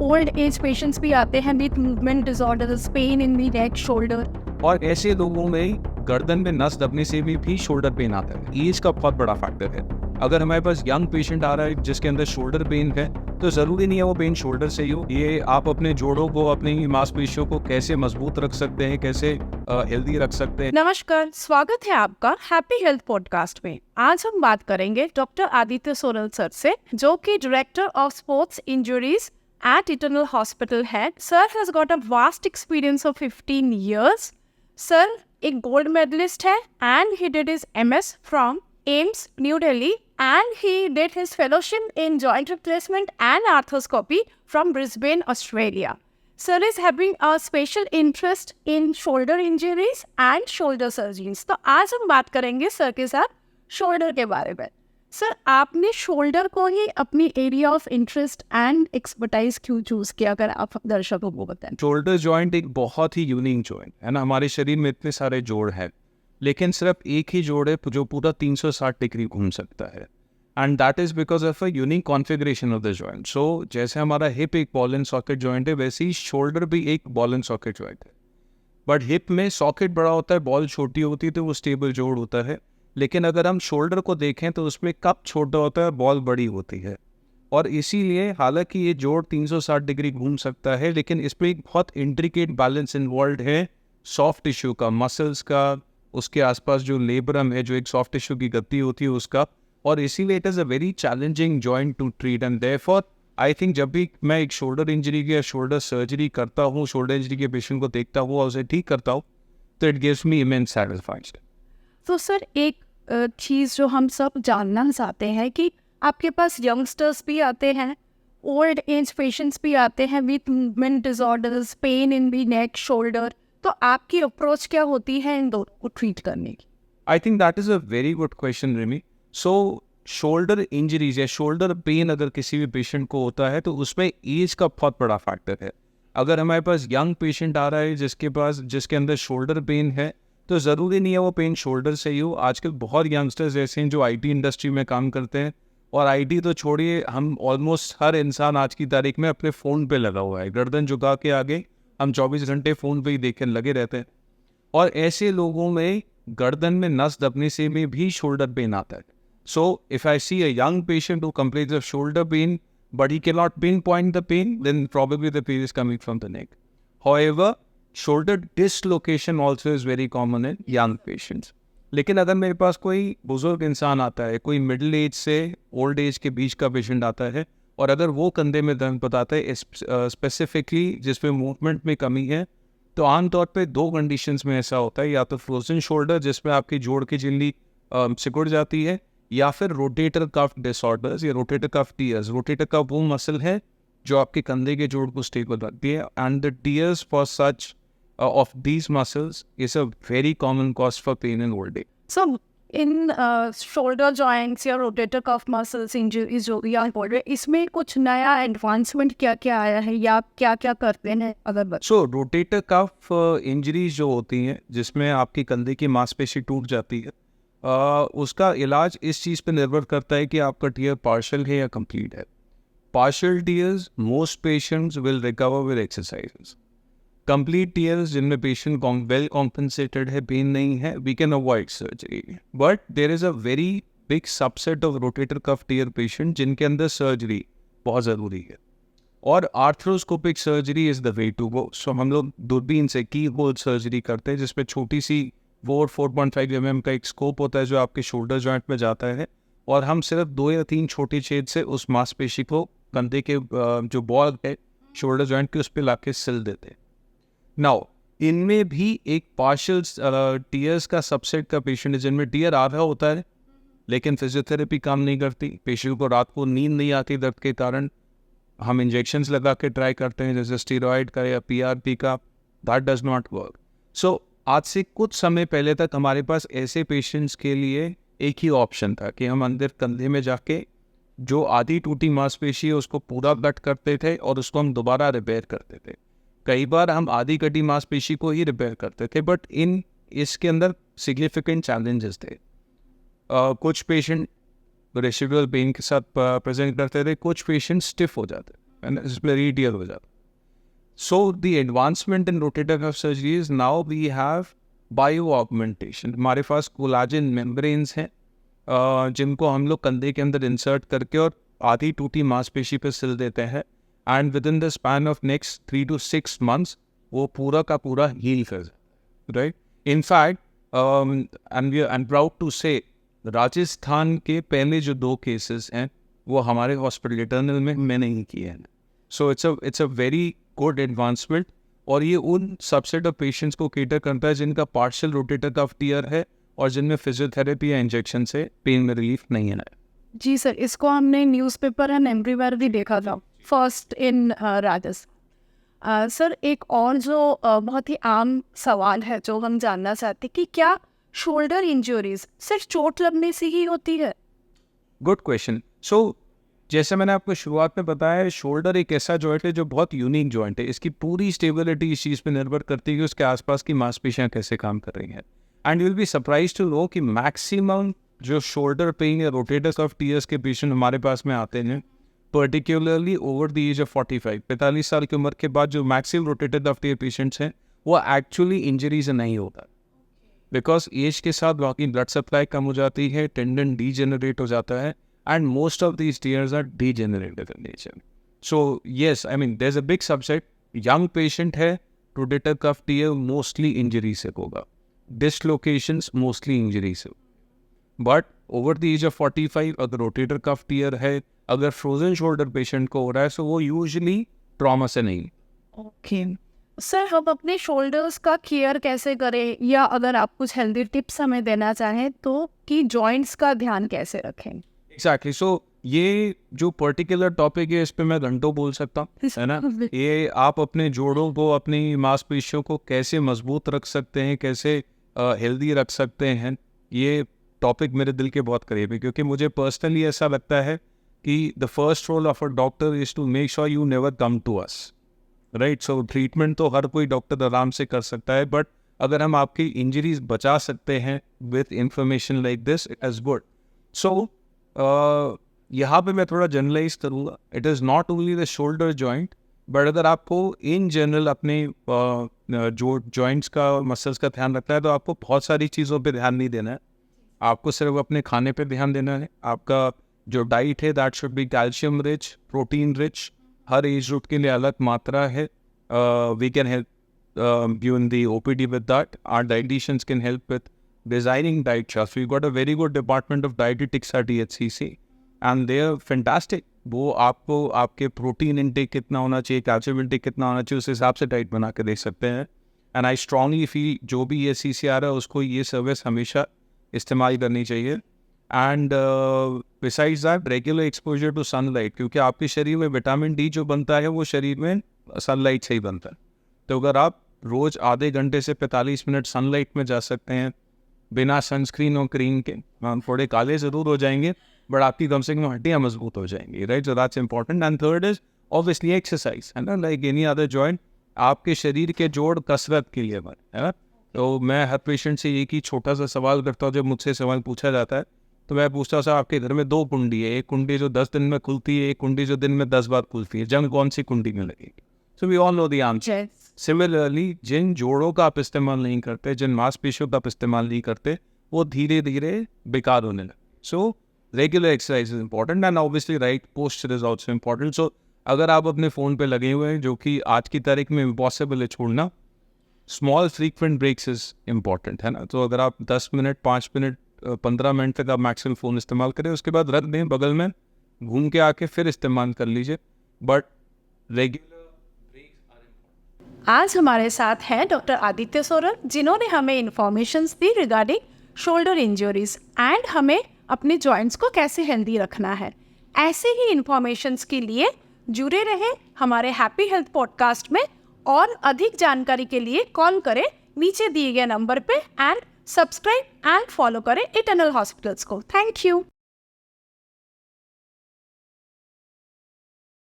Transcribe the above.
Old age patients भी आते हैं with movement disorders, pain in the neck, shoulder. और ऐसे लोगों में गर्दन में नस दबने से भी शोल्डर पेन आता है। एज का बहुत बड़ा फैक्टर है। अगर हमारे पास यंग पेशेंट आ रहा है जिसके अंदर शोल्डर पेन है, तो ज़रूरी नहीं है वो पेन शोल्डर से ही हो। ये आप अपने जोड़ों को, अपनी मांसपेशियों को कैसे मजबूत रख सकते हैं, कैसे हेल्दी रख सकते हैं। नमस्कार, स्वागत है आपका हैप्पी हेल्थ पॉडकास्ट में। आज हम बात करेंगे डॉक्टर आदित्य सोरेल सर से, जो कि director of sports injuries at Eternal hospital है। Sir has got a vast experience of 15 years. Sir एक गोल्ड मेडलिस्ट है and he did his MS from AIIMS New Delhi and he did his fellowship in joint replacement and arthroscopy from Brisbane, Australia. Sir is having a special interest in shoulder injuries and shoulder surgeries. तो आज हम बात करेंगे sir के साथ shoulder के बारे में। सर, आपने शोल्डर को ही अपनी area of interest and expertise क्यों चूज किया, अगर आप दर्शकों को बताएं। शोल्डर जॉइंट एक बहुत ही यूनिक जॉइंट है ना। हमारे शरीर में इतने सारे जोड़ हैं, लेकिन सिर्फ एक ही जोड़ है जो पूरा 360 डिग्री घूम सकता है। And that is because of a unique configuration of the joint. So जैसे हमारा हिप एक बॉल एंड सॉकेट जॉइंट है, वैसे ही शोल्डर भी एक बॉल एंड सॉकेट जॉइंट है। बट हिप में सॉकेट बड़ा होता है, बॉल छोटी होती है, तो वो स्टेबल जोड़ होता है। लेकिन अगर हम शोल्डर को देखें तो उसमें कप छोटा होता है, बॉल बड़ी होती है। और इसीलिए हालांकि ये जोड़ 360 डिग्री घूम सकता है, लेकिन इसमें एक बहुत इंट्रिकेट बैलेंस इन्वॉल्व है सॉफ्ट टिश्यू का, मसल्स का, उसके आसपास जो लेब्रम है, जो एक सॉफ्ट टिश्यू की गति होती है उसका। और इसीलिए it is a very challenging joint to treat. And therefore I think जब भी मैं एक शोल्डर इंजरी की या शोल्डर सर्जरी करता हूँ, शोल्डर इंजरी के पेशेंट को देखता हूँ और उसे ठीक करता हूँ, तो it gives me immense satisfaction. तो सर एक चीज़ जो हम सब जानना चाहते हैं कि आपके पास यंगस्टर्स भी आते हैं, ओल्ड एज पेशेंट्स भी आते हैं with movement disorders, pain in the neck, shoulder. तो आपकी अप्रोच क्या होती है इन दोनों को ट्रीट करने की? I think that is a very good question Rimi. So shoulder injuries या शोल्डर पेन अगर किसी भी पेशेंट को होता है, तो उसमें एज का बहुत बड़ा फैक्टर है। अगर हमारे पास यंग पेशेंट आ रहा है जिसके अंदर शोल्डर पेन है, तो ज़रूरी नहीं है वो पेन शोल्डर से ही हो। आजकल बहुत यंगस्टर्स ऐसे हैं जो IT इंडस्ट्री में काम करते हैं, और IT तो छोड़िए, हम ऑलमोस्ट हर इंसान आज की तारीख में अपने फ़ोन पे लगा हुआ है। गर्दन झुका के आगे हम 24 घंटे फ़ोन पे ही देखने लगे रहते हैं। और ऐसे लोगों में गर्दन में नस दबने से भी शोल्डर पेन आता है। So if I see a young patient who complains of shoulder pain but he cannot pinpoint the pain, then probably the pain is coming from the neck. However, shoulder dislocation also is very common in young patients. लेकिन अगर मेरे पास कोई बुजुर्ग इंसान आता है, कोई middle age से ओल्ड एज के बीच का पेशेंट आता है, और अगर वो कंधे में दर्द बताता है स्पेसिफिकली जिसमें मूवमेंट में कमी है, तो आमतौर पे दो कंडीशंस में ऐसा होता है। या तो फ्रोजन शोल्डर जिसमें आपकी जोड़ की झिल्ली सिकुड़ जाती है, या फिर रोटेटर कफ डिसऑर्डर्स या rotator cuff tears. Rotator cuff वो मसल है जो आपके कंधे के जोड़ को स्टेबल रखती है, and the tears for such of these muscles is a very common cause for pain in old age. So in shoulder joints या rotator cuff muscles injuries जो या बोल रहे, इसमें कुछ नया एडवांसमेंट क्या क्या आया है या क्या क्या करते हैं अगर बता? So rotator cuff injuries जो होती हैं, जिसमें आपकी कंधे की मांसपेशी टूट जाती है, उसका इलाज इस चीज़ पे निर्भर करता है कि आपका टीयर पार्शियल है या कंप्लीट है। Partial tears most patients will recover with exercises. Complete tears जिनमें पेशेंट वेल कॉम्पनसेटेड है, पेन नहीं है, we can avoid surgery. But there is a very big subset of rotator cuff tear patient जिनके अंदर surgery बहुत ज़रूरी है, और arthroscopic surgery is the way to go. So हम लोग दूरबीन से की होल सर्जरी करते हैं, जिसमें छोटी सी 4.5 mm का एक स्कोप होता है जो आपके शोल्डर जॉइंट में जाता है, और हम सिर्फ 2 या 3 छोटे छेद से उस मांसपेशी को कंधे के जो बॉल है शोल्डर जॉइंट के, उस पर ला के सिल देते हैं। नाउ इनमें भी एक पार्शियल टीयर्स का सबसेट का पेशेंट है जिनमें टीयर आ रहा होता है, लेकिन फिजियोथेरेपी काम नहीं करती। पेशेंट को रात को नींद नहीं आती दर्द के कारण, हम इंजेक्शंस लगा के ट्राई करते हैं जैसे स्टेरॉइड का या PRP का, दैट डज नॉट वर्क। सो आज से कुछ समय पहले तक हमारे पास ऐसे पेशेंट्स के लिए एक ही ऑप्शन था कि हम अंदर कंधे में जाके जो आधी टूटी मांसपेशी है उसको पूरा कट करते थे और उसको हम दोबारा रिपेयर करते थे। कई बार हम आधी कटी मांसपेशी को ही रिपेयर करते थे, बट इसके अंदर सिग्निफिकेंट चैलेंजेस थे। कुछ पेशेंट रेसिडुअल पेन के साथ प्रेजेंट करते थे, कुछ पेशेंट स्टिफ हो जाते। है, जिसमें रीटियर हो जाता है. So the advancement in rotator cuff surgery is now we have bio-augmentation. हमारे पास कोलाजन मेम्ब्रेन्स हैं जिनको हम लोग कंधे के अंदर इंसर्ट करके और आधी टूटी मांसपेशी पे सिल देते हैं, and with in the span of next 3 to 6 months वो पूरा का पूरा हील कर जाता है, right. In fact and we are proud to say Rajasthan के पहले जो 2 केसेस हैं वो हमारे हॉस्पिटल इटर्नल में मैंने ही किए हैं. So it's a very good advancement, और ये उन सबसेट ऑफ पेशेंट्स को केटर करता है जिनका पार्शियल रोटेटर कफ टीयर है और जिनमें फिजियोथेरेपी या इंजेक्शन से पेन में रिलीफ नहीं है. जी सर, इसको हमने न्यूज़पेपर एंड एवरीवेयर भी देखा था, फर्स्ट इन राजस्थान. सर, एक और जो बहुत ही आम सवाल है जो हम जानना चाहते हैं कि क्या शोल्डर इंजरीज सिर्फ चोट लगने से ही होती है? Good question. सो जैसे मैंने आपको शुरुआत में बताया, शोल्डर एक ऐसा जॉइंट है जो बहुत यूनिक जॉइंट है. इसकी पूरी स्टेबिलिटी इस चीज़ पे निर्भर करती है कि उसके आसपास की मांसपेशियां कैसे काम कर रही हैं. And you will be surprised to know कि मैक्सिमम जो शोल्डर पेन या रोटेटर कफ टीयर्स के पेशेंट हमारे पास में आते हैं, particularly over the age of 45 साल की उम्र के बाद जो maximum rotator cuff tear patients हैं वो एक्चुअली इंजरी से नहीं होता, बिकॉज एज के साथ बाकी ब्लड सप्लाई कम हो जाती है, टेंडन डीजेनरेट हो जाता है, and most of these tears are degenerative in nature. So yes, I mean there's a big subset. Young patient है, rotator cuff tear mostly injury से होगा, dislocations mostly injury से. But over the age of 45 अगर rotator cuff tear है, अगर frozen shoulder patient को हो रहा है, so वो usually trauma से नहीं. ओके सर, हम अपने शोल्डर्स का केयर कैसे करें, या अगर आप कुछ हेल्दी टिप्स हमें देना चाहें तो कि जॉइंट्स का ध्यान कैसे रखें? Exactly. So ये जो पर्टिकुलर टॉपिक है इस पे मैं घंटों बोल सकता हूँ, है ना. ये आप अपने जोड़ों को, अपनी मांसपेशियों को कैसे मजबूत रख सकते हैं, कैसे हेल्दी रख सकते हैं, ये टॉपिक मेरे दिल के बहुत करीब है, क्योंकि मुझे पर्सनली ऐसा लगता है कि the first role of a doctor is to make sure you never come to us, right. So treatment तो हर कोई डॉक्टर आराम से कर सकता है, बट अगर हम आपकी इंजरीज बचा सकते हैं with information like this, it is good. So यहाँ पे मैं थोड़ा जनरलाइज करूँगा. It is not only the shoulder joint, but अगर आपको इन जनरल अपने जो जॉइंट्स का मसल्स का ध्यान रखना है तो आपको बहुत सारी चीज़ों पे ध्यान नहीं देना है. आपको सिर्फ अपने खाने पे ध्यान देना है. आपका जो डाइट है that should be calcium rich, protein rich. हर एज ग्रुप के लिए अलग मात्रा है. We can help you in the OPD with that. Our dieticians can help with designing diet charts. We've got a very good department of dietetics at EHCC and they are fantastic. वो आपको आपके protein intake कितना होना चाहिए, calcium intake कितना होना चाहिए, उस हिसाब से डाइट बना के दे सकते हैं. एंड आई स्ट्रांगली फील जो भी EHCC आ रहा है उसको ये सर्विस हमेशा इस्तेमाल करनी चाहिए. And besides that regular exposure to sunlight, क्योंकि आपके शरीर में विटामिन D जो बनता है वो शरीर में सनलाइट से ही बनता है. तो अगर आप रोज़ आधे घंटे से 45 मिनट सनलाइट में जा सकते हैं बिना सनस्क्रीन और क्रीम के, हम थोड़े काले ज़रूर हो जाएंगे बट आपकी कम से कम हड्डियाँ मजबूत हो जाएंगी, right. So that's important. And third is obviously exercise, है ना. लाइक एनी अदर जॉइंट, आपके शरीर के जोड़ कसरत के लिए बने, है ना. तो मैं हर पेशेंट से एक ही छोटा सा सवाल करता हूँ. जब मुझसे सवाल पूछा जाता है तो मैं पूछता हूँ, साहब आपके घर में 2 कुंडी है, एक कुंडी जो 10 दिन में खुलती है, एक कुंडी जो दिन में 10 बार खुलती है, जंग कौन सी कुंडी में लगेगी? So we all know the answer. Similarly जिन जोड़ों का आप इस्तेमाल नहीं करते, जिन मांसपेशियों का आप इस्तेमाल नहीं करते, वो धीरे धीरे बेकार होने लगे. So regular exercise is important and obviously right posture is also important. So अगर आप अपने फ़ोन पे लगे हुए हैं, जो कि आज की तारीख में इम्पॉसिबल है छोड़ना, small frequent breaks is important, है ना. तो अगर आप 10 मिनट, 5 मिनट, 15 मिनट तक आप मैक्सिमम फ़ोन इस्तेमाल करें, उसके बाद रख दें बगल में, घूम के आके फिर इस्तेमाल कर लीजिए, बट रेगुलर. आज हमारे साथ हैं डॉक्टर आदित्य सोरल, जिन्होंने हमें informations the regarding shoulder injuries and हमें अपने जॉइंट्स को कैसे हेल्दी रखना है. ऐसे ही इंफॉर्मेशंस के लिए जुड़े रहें हमारे हैप्पी हेल्थ पॉडकास्ट में, और अधिक जानकारी के लिए कॉल करें नीचे दिए गए नंबर पे एंड सब्सक्राइब एंड फॉलो करें इटर्नल हॉस्पिटल्स को. Thank you.